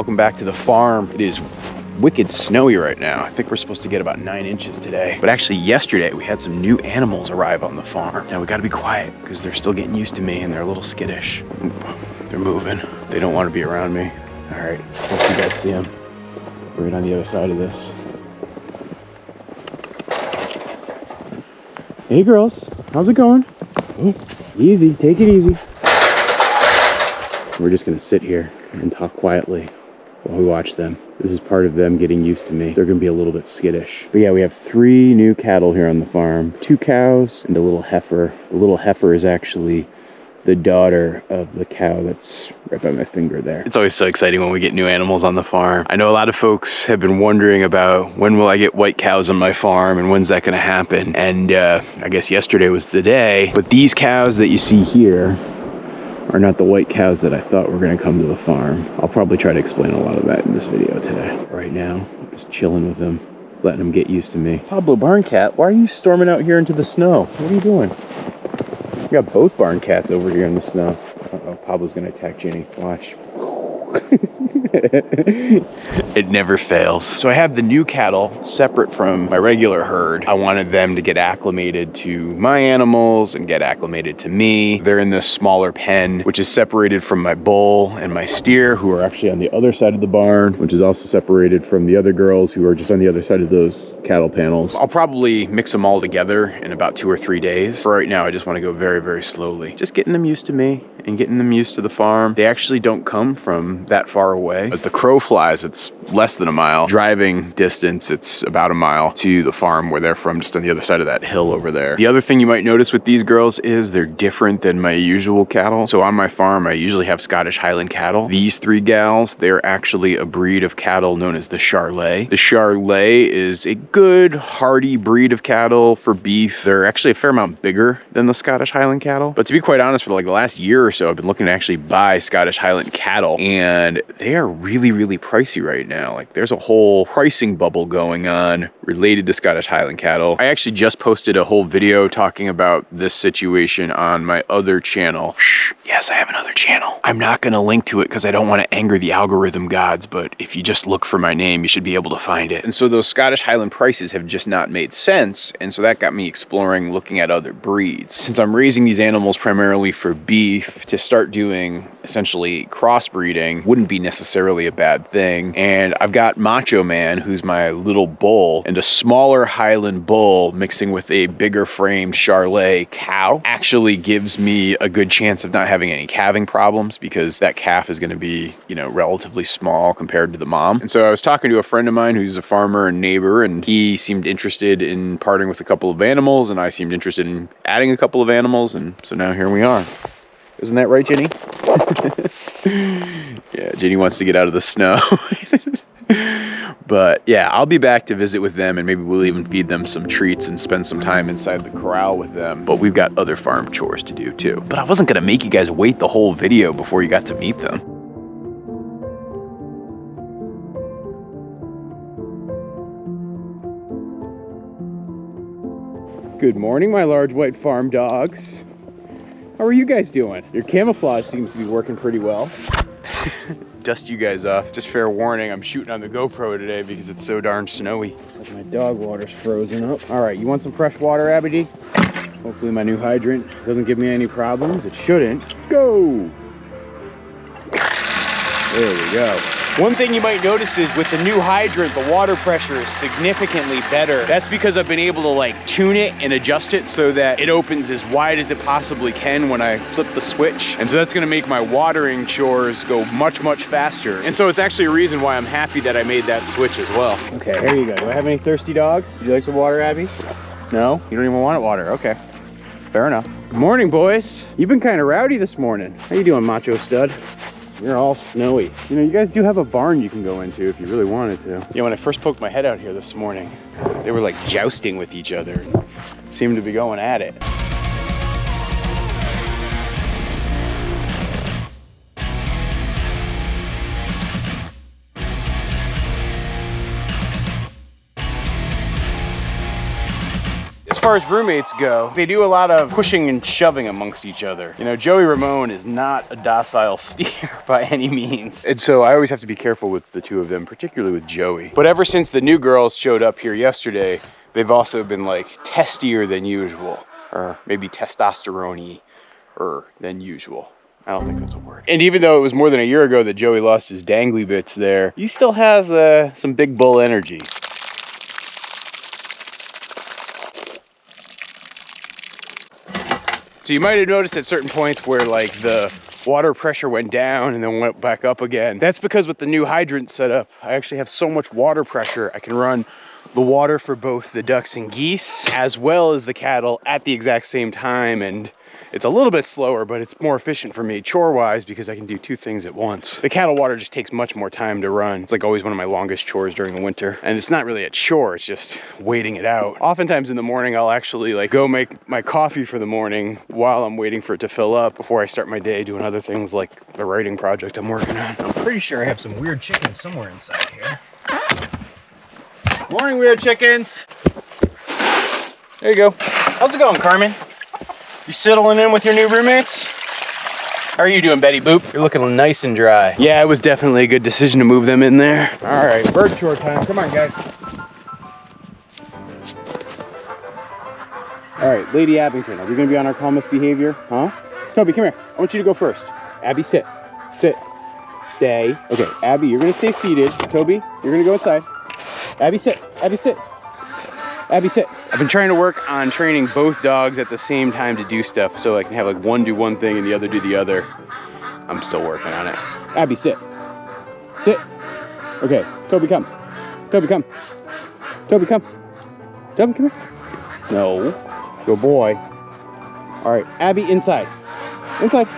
Welcome back to the farm. It is wicked snowy right now. I think we're supposed to get about 9 inches today. But actually yesterday we had some new animals arrive on the farm. Now we gotta be quiet because they're still getting used to me and they're a little skittish. They're moving. They don't want to be around me. All right, hope you guys see them. We're right on the other side of this. Hey girls, how's it going? Oh, easy, take it easy. We're just gonna sit here and talk quietly while we watch them. This is part of them getting used to me. They're gonna be a little bit skittish. But yeah, we have 3 new cattle here on the farm. 2 cows and a little heifer. The little heifer is actually the daughter of the cow that's right by my finger there. It's always so exciting when we get new animals on the farm. I know a lot of folks have been wondering about when will I get white cows on my farm and when's that gonna happen? And I guess yesterday was the day. But these cows that you see here are not the white cows that I thought were gonna come to the farm. I'll probably try to explain a lot of that in this video today. Right now, I'm just chilling with them, letting them get used to me. Pablo Barn Cat, why are you storming out here into the snow? What are you doing? We got both barn cats over here in the snow. Uh-oh, Pablo's gonna attack Ginny. Watch. It never fails. So I have the new cattle separate from my regular herd. I wanted them to get acclimated to my animals and get acclimated to me. They're in this smaller pen, which is separated from my bull and my steer, who are actually on the other side of the barn, which is also separated from the other girls who are just on the other side of those cattle panels. I'll probably mix them all together in about 2 or 3 days. For right now, I just want to go very, very slowly. Just getting them used to me and getting them used to the farm. They actually don't come from that far away. As the crow flies, it's less than a mile. Driving distance, it's about a mile to the farm where they're from, just on the other side of that hill over there. The other thing you might notice with these girls is they're different than my usual cattle. So on my farm, I usually have Scottish Highland cattle. These 3 gals, they're actually a breed of cattle known as the Charolais. The Charolais is a good, hardy breed of cattle for beef. They're actually a fair amount bigger than the Scottish Highland cattle. But to be quite honest, for like the last year or so, I've been looking to actually buy Scottish Highland cattle, and they are really, really pricey right now. Like there's a whole pricing bubble going on related to Scottish Highland cattle. I actually just posted a whole video talking about this situation on my other channel. Shh, yes, I have another channel. I'm not gonna link to it because I don't want to anger the algorithm gods, but if you just look for my name, you should be able to find it. And so those Scottish Highland prices have just not made sense, and so that got me exploring looking at other breeds. Since I'm raising these animals primarily for beef, to start doing essentially crossbreeding wouldn't be necessarily a bad thing. And I've got Macho Man, who's my little bull, and a smaller Highland bull mixing with a bigger framed Charolais cow actually gives me a good chance of not having any calving problems, because that calf is going to be, you know, relatively small compared to the mom. And so I was talking to a friend of mine who's a farmer and neighbor, and he seemed interested in parting with a couple of animals, and I seemed interested in adding a couple of animals, and so now here we are. Isn't that right, Ginny? Yeah, Ginny wants to get out of the snow. But yeah, I'll be back to visit with them, and maybe we'll even feed them some treats and spend some time inside the corral with them. But we've got other farm chores to do too. But I wasn't gonna make you guys wait the whole video before you got to meet them. Good morning, my large white farm dogs. How are you guys doing? Your camouflage seems to be working pretty well. Dust you guys off. Just fair warning, I'm shooting on the GoPro today because it's so darn snowy. Looks like my dog water's frozen up. All right, you want some fresh water, Abby? Hopefully my new hydrant doesn't give me any problems. It shouldn't. Go! There we go. One thing you might notice is with the new hydrant, the water pressure is significantly better. That's because I've been able to like tune it and adjust it so that it opens as wide as it possibly can when I flip the switch. And so that's gonna make my watering chores go much, much faster. And so it's actually a reason why I'm happy that I made that switch as well. Okay, here you go. Do I have any thirsty dogs? Would you like some water, Abby? No? You don't even want water, okay. Fair enough. Good morning, boys. You've been kind of rowdy this morning. How you doing, macho stud? You're all snowy. You know, you guys do have a barn you can go into if you really wanted to. Yeah, when I first poked my head out here this morning, they were like jousting with each other. Seemed to be going at it. far as roommates go, they do a lot of pushing and shoving amongst each other. You know, Joey Ramone is not a docile steer by any means. And so I always have to be careful with the two of them, particularly with Joey. But ever since the new girls showed up here yesterday, they've also been like testier than usual, or maybe testosterone-y than usual. I don't think that's a word. And even though it was more than a year ago that Joey lost his dangly bits there, he still has some big bull energy. So you might have noticed at certain points where like the water pressure went down and then went back up again. That's because with the new hydrant setup, I actually have so much water pressure, I can run the water for both the ducks and geese as well as the cattle at the exact same time. And it's a little bit slower, but it's more efficient for me chore-wise because I can do two things at once. The cattle water just takes much more time to run. It's like always one of my longest chores during the winter. And it's not really a chore, it's just waiting it out. Oftentimes in the morning, I'll actually like go make my coffee for the morning while I'm waiting for it to fill up before I start my day doing other things like the writing project I'm working on. I'm pretty sure I have some weird chickens somewhere inside here. Morning, weird chickens. There you go. How's it going, Carmen? You settling in with your new roommates? How are you doing, Betty Boop? You're looking nice and dry. Yeah, it was definitely a good decision to move them in there. All right, bird chore time. Come on, guys. All right, Lady Abington, are we gonna be on our calmest behavior? Huh? Toby, come here. I want you to go first. Abby, sit. Sit. Stay. Okay, Abby, you're gonna stay seated. Toby, you're gonna go inside. Abby, sit. Abby, sit. Abby, sit. I've been trying to work on training both dogs at the same time to do stuff so I can have like one do one thing and the other do the other. I'm still working on it. Abby, sit. Sit. Okay, Toby, come. Toby, come. Toby, come. Toby, come here. No. Good boy. All right, Abby, inside. Inside.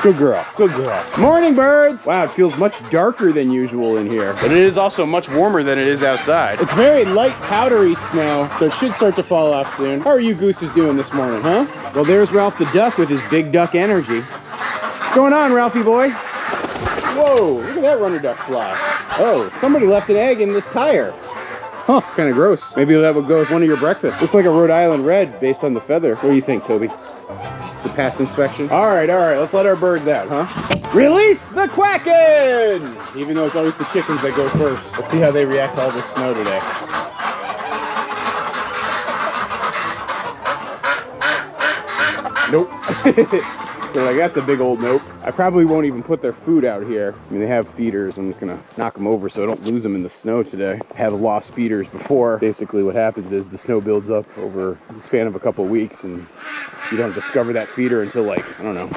Good girl, good girl. Morning, birds. Wow, it feels much darker than usual in here, but it is also much warmer than it is outside. It's very light, powdery snow, so it should start to fall off soon. How are you gooses doing this morning, huh? Well, there's Ralph the duck with his big duck energy. What's going on, Ralphie boy? Whoa, look at that runner duck fly. Oh, somebody left an egg in this tire. Huh, kind of gross. Maybe that would go with one of your breakfasts. Looks like a Rhode Island red based on the feather. What do you think, Toby? It's a pass inspection. All right, let's let our birds out, huh? Release the Quacken! Even though it's always the chickens that go first. Let's see how they react to all this snow today. Nope. They're like, that's a big old nope. I probably won't even put their food out here. I mean, they have feeders. I'm just gonna knock them over so I don't lose them in the snow today. I have lost feeders before. Basically what happens is the snow builds up over the span of a couple weeks and you don't discover that feeder until like, I don't know,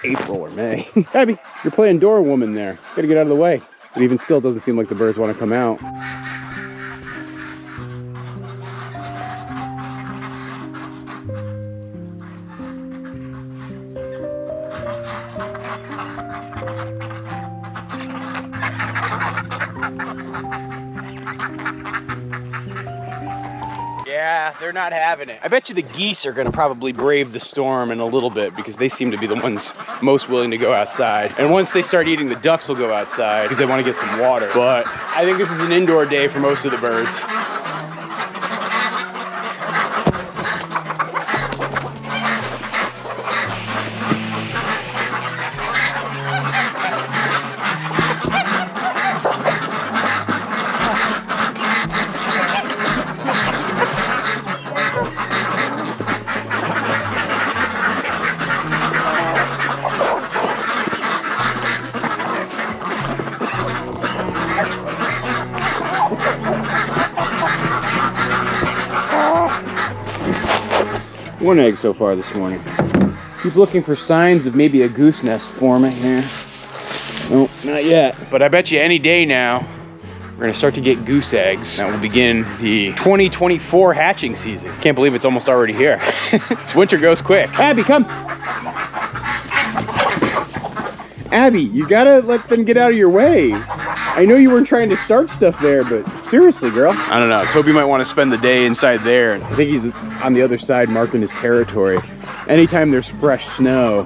April or May. Abby, you're playing door woman there. Gotta get out of the way. But even still, it doesn't seem like the birds want to come out. Yeah, they're not having it. I bet you the geese are gonna probably brave the storm in a little bit because they seem to be the ones most willing to go outside. And once they start eating, the ducks will go outside because they want to get some water. But I think this is an indoor day for most of the birds. One egg so far this morning. Keep looking for signs of maybe a goose nest forming here. Nope, not yet. But I bet you any day now, we're gonna start to get goose eggs. That will begin the 2024 hatching season. Can't believe it's almost already here. This winter goes quick. Abby, come. Abby, you gotta let them get out of your way. I know you weren't trying to start stuff there, but seriously, girl. I don't know, Toby might want to spend the day inside there. I think he's on the other side marking his territory. Anytime there's fresh snow,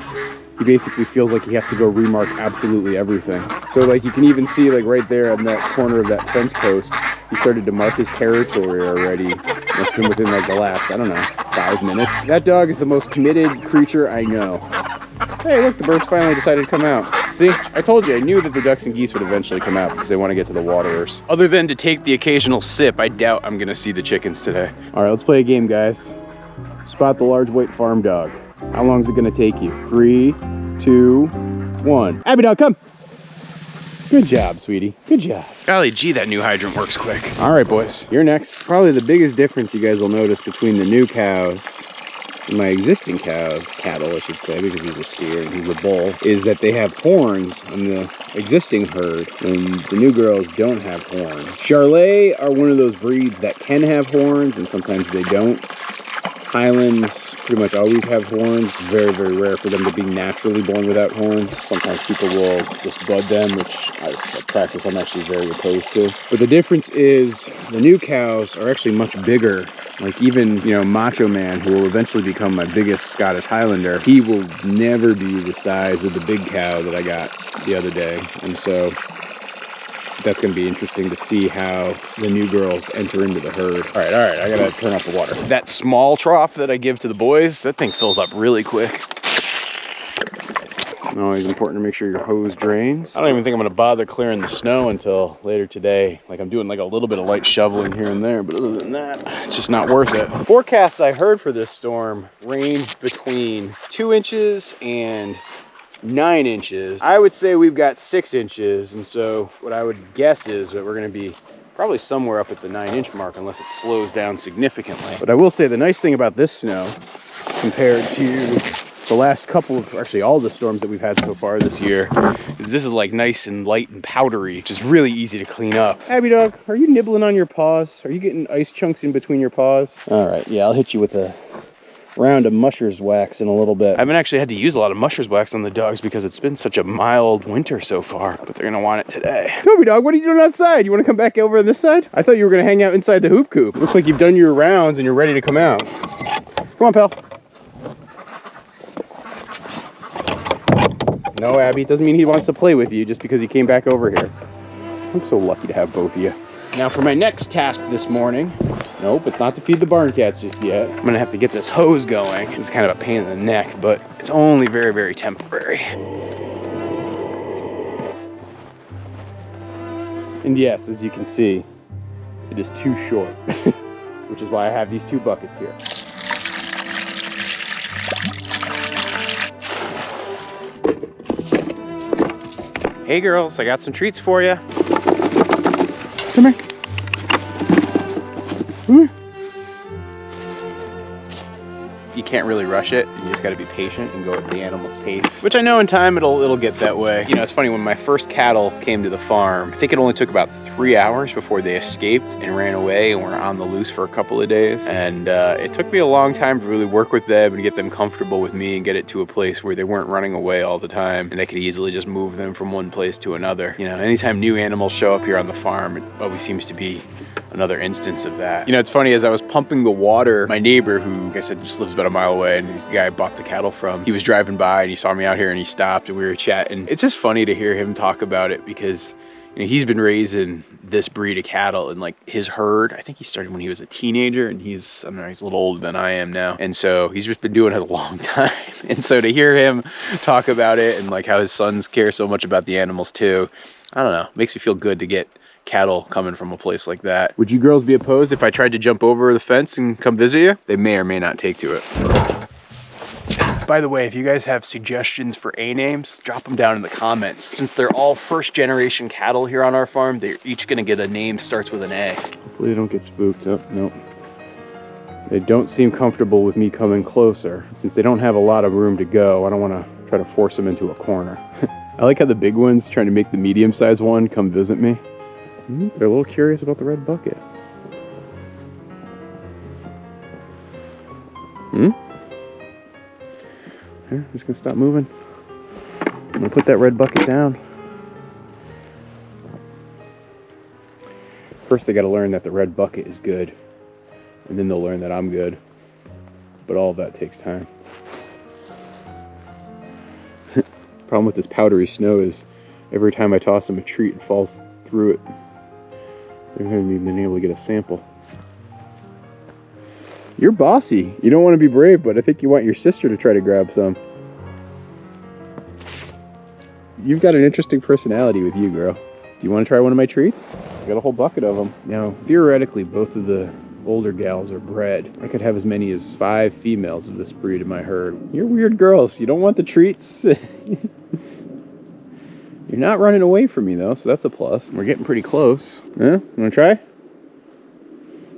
he basically feels like he has to go remark absolutely everything. So like you can even see like right there on that corner of that fence post, he started to mark his territory already It's been within like the last, I don't know, 5 minutes. That dog is the most committed creature I know. Hey, look, the birds finally decided to come out. See, I told you, I knew that the ducks and geese would eventually come out because they want to get to the waterers. Other than to take the occasional sip, I doubt I'm gonna see the chickens today. All right, let's play a game, guys. Spot the large white farm dog. How long is it gonna take you? 3, 2, 1. Abby dog, come. Good job, sweetie. Good job. Golly gee, that new hydrant works quick. All right, boys, you're next. Probably the biggest difference you guys will notice between the new cows and my existing cows, cattle I should say, because he's a steer and he's a bull, is that they have horns on the existing herd and the new girls don't have horns. Charolais are one of those breeds that can have horns and sometimes they don't. Highlands pretty much always have horns. It's very, very rare for them to be naturally born without horns. Sometimes people will just bud them, which as a practice I'm actually very opposed to. But the difference is the new cows are actually much bigger. Like even, you know, Macho Man, who will eventually become my biggest Scottish Highlander, he will never be the size of the big cow that I got the other day. And so that's going to be interesting to see how the new girls enter into the herd. All right, I gotta turn off the water. That small trough that I give to the boys, that thing fills up really quick. Always important to make sure your hose drains. I don't even think I'm gonna bother clearing the snow until later today. Like I'm doing like a little bit of light shoveling here and there, but other than that, it's just not worth it. Forecasts I heard for this storm ranged between 2 inches and 9 inches. I would say we've got 6 inches, and so what I would guess is that we're going to be probably somewhere up at the 9-inch mark unless it slows down significantly. But I will say the nice thing about this snow compared to the last couple of, actually all the storms that we've had so far this year, is this is like nice and light and powdery, which is really easy to clean up. Abby dog, are you nibbling on your paws? Are you getting ice chunks in between your paws? All right, yeah, I'll hit you with a round of mushers wax in a little bit. I haven't actually had to use a lot of mushers wax on the dogs because it's been such a mild winter so far, but they're gonna want it today. Toby dog, what are you doing outside? You wanna come back over on this side? I thought you were gonna hang out inside the hoop coop. Looks like you've done your rounds and you're ready to come out. Come on, pal. No, Abby, it doesn't mean he wants to play with you just because he came back over here. I'm so lucky to have both of you. Now for my next task this morning, nope, it's not to feed the barn cats just yet. I'm gonna have to get this hose going. It's kind of a pain in the neck, but it's only very, very temporary. And yes, as you can see, it is too short, which is why I have these 2 buckets here. Hey girls, I got some treats for you. Come here. Come here. You can't really rush it. You just got to be patient and go at the animal's pace, which I know in time it'll get that way. You know, it's funny, when my first cattle came to the farm, I think it only took about 3 hours before they escaped and ran away and were on the loose for a couple of days. And it took me a long time to really work with them and get them comfortable with me and get it to a place where they weren't running away all the time and I could easily just move them from one place to another. You know, anytime new animals show up here on the farm, it always seems to be another instance of that. You know, it's funny, as I was pumping the water, my neighbor, who, like I said, just lives about a mile away, and he's the guy I bought the cattle from, he was driving by and he saw me out here and he stopped and we were chatting. It's just funny to hear him talk about it because, you know, he's been raising this breed of cattle and like his herd, I think he started when he was a teenager, and he's, I don't know, he's a little older than I am now. And so he's just been doing it a long time. And so to hear him talk about it and like how his sons care so much about the animals too, I don't know, makes me feel good to get cattle coming from a place like that. Would you girls be opposed if I tried to jump over the fence and come visit you? They may or may not take to it. By the way, if you guys have suggestions for A names, drop them down in the comments. Since they're all first generation cattle here on our farm, they're each gonna get a name starts with an A. Hopefully they don't get spooked. Oh, nope. They don't seem comfortable with me coming closer. Since they don't have a lot of room to go, I don't wanna try to force them into a corner. I like how the big one's trying to make the medium-sized one come visit me. They're a little curious about the red bucket. Here, I'm just gonna stop moving. I'm gonna put that red bucket down. First they gotta learn that the red bucket is good, and then they'll learn that I'm good. But all of that takes time. Problem with this powdery snow is every time I toss them a treat, it falls through it. So I haven't even been able to get a sample. You're bossy. You don't want to be brave, but I think you want your sister to try to grab some. You've got an interesting personality with you, girl. Do you want to try one of my treats? I got a whole bucket of them. Now, theoretically, both of the older gals are bred. I could have as many as 5 females of this breed in my herd. You're weird girls. You don't want the treats. You're not running away from me, though, so that's a plus. We're getting pretty close. Huh? You want to try?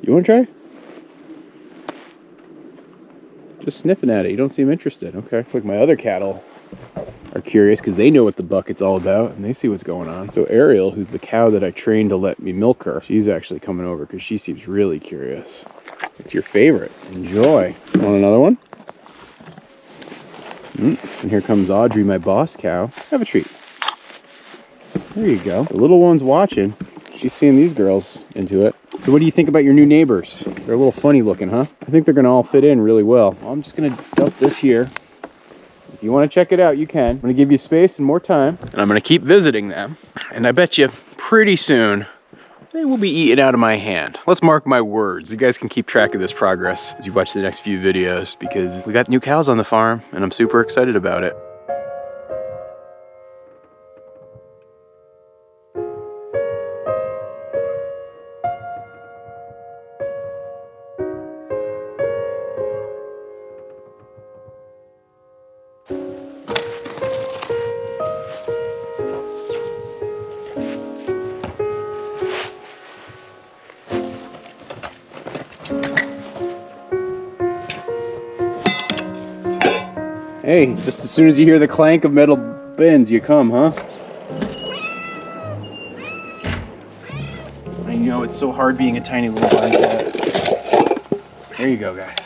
You want to try? Just sniffing at it. You don't seem interested. Okay. Looks like my other cattle are curious because they know what the bucket's all about and they see what's going on. So Ariel, who's the cow that I trained to let me milk her, she's actually coming over because she seems really curious. It's your favorite. Enjoy. Want another one? And here comes Audrey, my boss cow. Have a treat. There you go. The little one's watching. She's seeing these girls into it. So what do you think about your new neighbors? They're a little funny looking, huh? I think they're gonna all fit in really well. I'm just gonna dump this here. If you want to check it out, you can. I'm gonna give you space and more time. And I'm gonna keep visiting them. And I bet you pretty soon, they will be eaten out of my hand. Let's mark my words. You guys can keep track of this progress as you watch the next few videos because we got new cows on the farm and I'm super excited about it. Hey, just as soon as you hear the clank of metal bins, you come, huh? I know, it's so hard being a tiny little barn cat. There you go, guys.